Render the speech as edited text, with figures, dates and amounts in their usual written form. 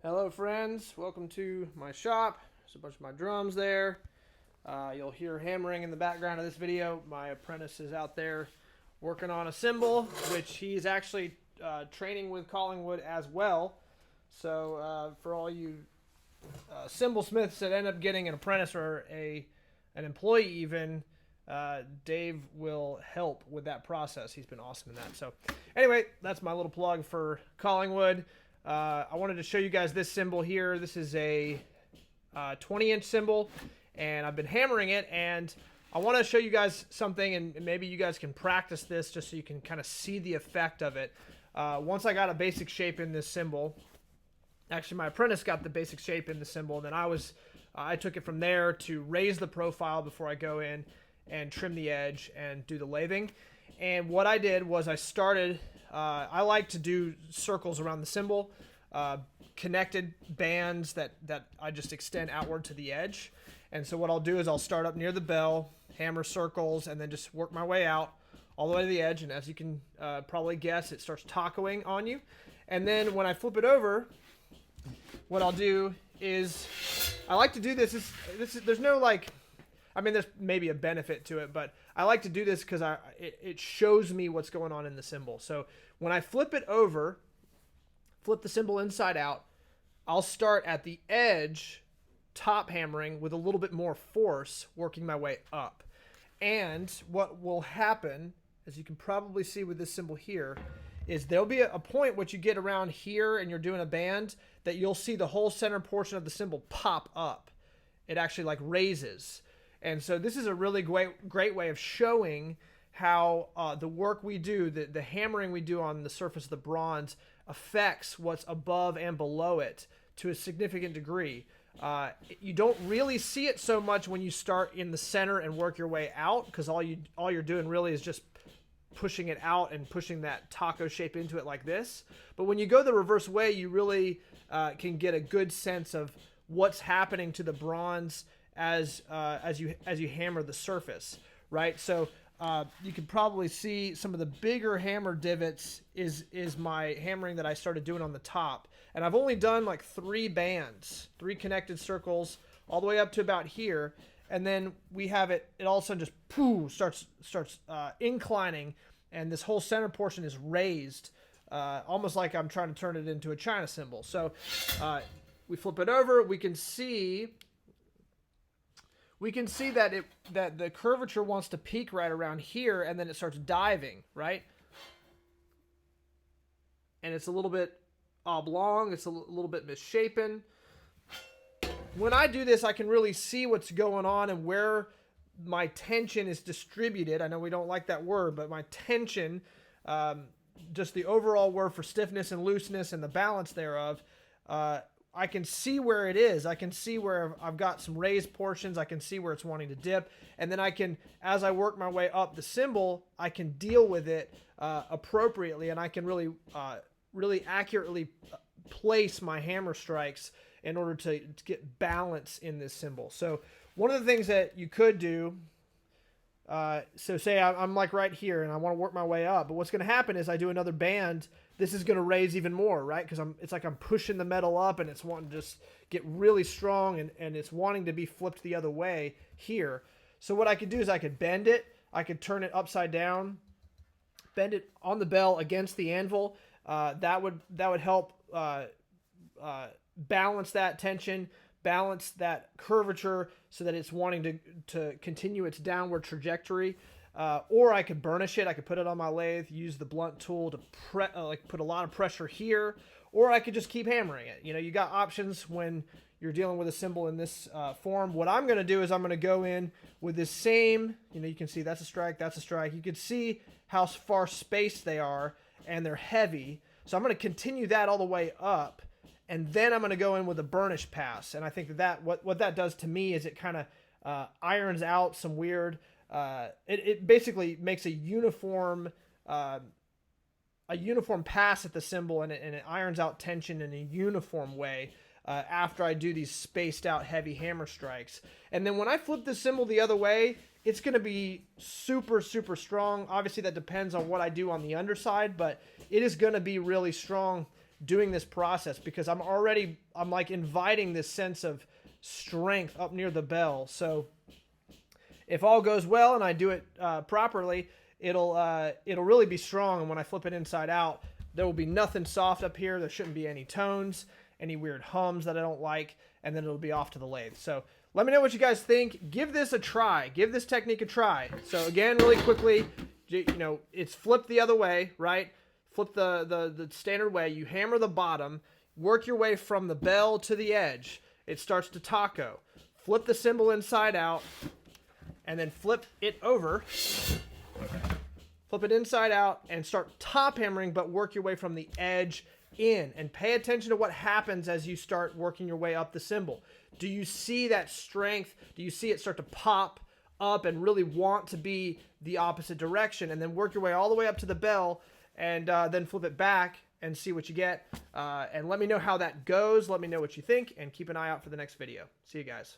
Hello friends, welcome to my shop. There's a bunch of my drums there. You'll hear hammering in the background of this video. My apprentice is out there working on a cymbal, which he's actually training with Collingwood as well. So for all you cymbal smiths that end up getting an apprentice or an employee even, Dave will help with that process. He's been awesome in that. So anyway, that's my little plug for Collingwood. I wanted to show you guys this cymbal here. This is a 20-inch cymbal, and I've been hammering it, and I want to show you guys something, and maybe you guys can practice this just so you can kind of see the effect of it. Once I got a basic shape in this cymbal, actually my apprentice got the basic shape in the cymbal, and then I took it from there to raise the profile before I go in and trim the edge and do the lathing. And what I did was I started, I like to do circles around the cymbal, connected bands that I just extend outward to the edge. And so what I'll do is I'll start up near the bell, hammer circles, and then just work my way out all the way to the edge. And as you can probably guess, it starts tacoing on you. And then when I flip it over, what I'll do is I like to do this. There's no like, I mean, there's maybe a benefit to it, but I like to do this because it shows me what's going on in the cymbal. So when I flip it over, flip the cymbal inside out, I'll start at the edge, top hammering with a little bit more force, working my way up. And what will happen, as you can probably see with this cymbal here, is there'll be a point which you get around here and you're doing a band that you'll see the whole center portion of the cymbal pop up. It actually like raises. And so this is a really great way of showing how the work we do, the hammering we do on the surface of the bronze affects what's above and below it to a significant degree. You don't really see it so much when you start in the center and work your way out, because all you're doing really is just pushing it out and pushing that taco shape into it like this. But when you go the reverse way, you really can get a good sense of what's happening to the bronze as you hammer the surface, right? So you can probably see some of the bigger hammer divots is my hammering that I started doing on the top. And I've only done like 3 bands, 3 connected circles all the way up to about here. And then we have it all of a sudden just poof, starts inclining, and this whole center portion is raised, almost like I'm trying to turn it into a China cymbal. So we flip it over, we can see that the curvature wants to peak right around here, and then it starts diving, right? And it's a little bit oblong, it's a little bit misshapen. When I do this, I can really see what's going on and where my tension is distributed. I know we don't like that word, but my tension, just the overall word for stiffness and looseness and the balance thereof, I can see where it is. I can see where I've got some raised portions. I can see where it's wanting to dip. And then I can, as I work my way up the cymbal, I can deal with it appropriately, and I can really accurately place my hammer strikes in order to get balance in this cymbal. So one of the things that you could do, so say I'm like right here and I want to work my way up, but what's going to happen is I do another band, this is going to raise even more, right? Because it's like I'm pushing the metal up and it's wanting to just get really strong, and it's wanting to be flipped the other way here. So what I could do is I could bend it, I could turn it upside down, bend it on the bell against the anvil. That would help balance that tension, balance that curvature so that it's wanting to continue its downward trajectory. Or I could burnish it. I could put it on my lathe, use the blunt tool to put a lot of pressure here, or I could just keep hammering it. You know, you got options when you're dealing with a cymbal in this form. What I'm going to do is I'm going to go in with this same, you can see that's a strike, that's a strike. You can see how far spaced they are, and they're heavy. So I'm going to continue that all the way up, and then I'm going to go in with a burnish pass. And I think that what that does to me is it kind of irons out some weird, it basically makes a uniform pass at the cymbal, and it irons out tension in a uniform way after I do these spaced out heavy hammer strikes. And then when I flip the cymbal the other way, it's going to be super, super strong. Obviously, that depends on what I do on the underside, but it is going to be really strong doing this process, because I'm like inviting this sense of strength up near the bell. So if all goes well and I do it properly, it'll really be strong. And when I flip it inside out, there will be nothing soft up here. There shouldn't be any tones, any weird hums that I don't like, and then it'll be off to the lathe. So let me know what you guys think. Give this a try. Give this technique a try. So again, really quickly, it's flipped the other way, right? Flip the standard way. You hammer the bottom, work your way from the bell to the edge. It starts to taco. Flip the cymbal inside out, and then flip it over. Flip it inside out and start top hammering, but work your way from the edge in. And pay attention to what happens as you start working your way up the cymbal. Do you see that strength? Do you see it start to pop up and really want to be the opposite direction? And then work your way all the way up to the bell, and then flip it back and see what you get. And let me know how that goes. Let me know what you think, and keep an eye out for the next video. See you guys.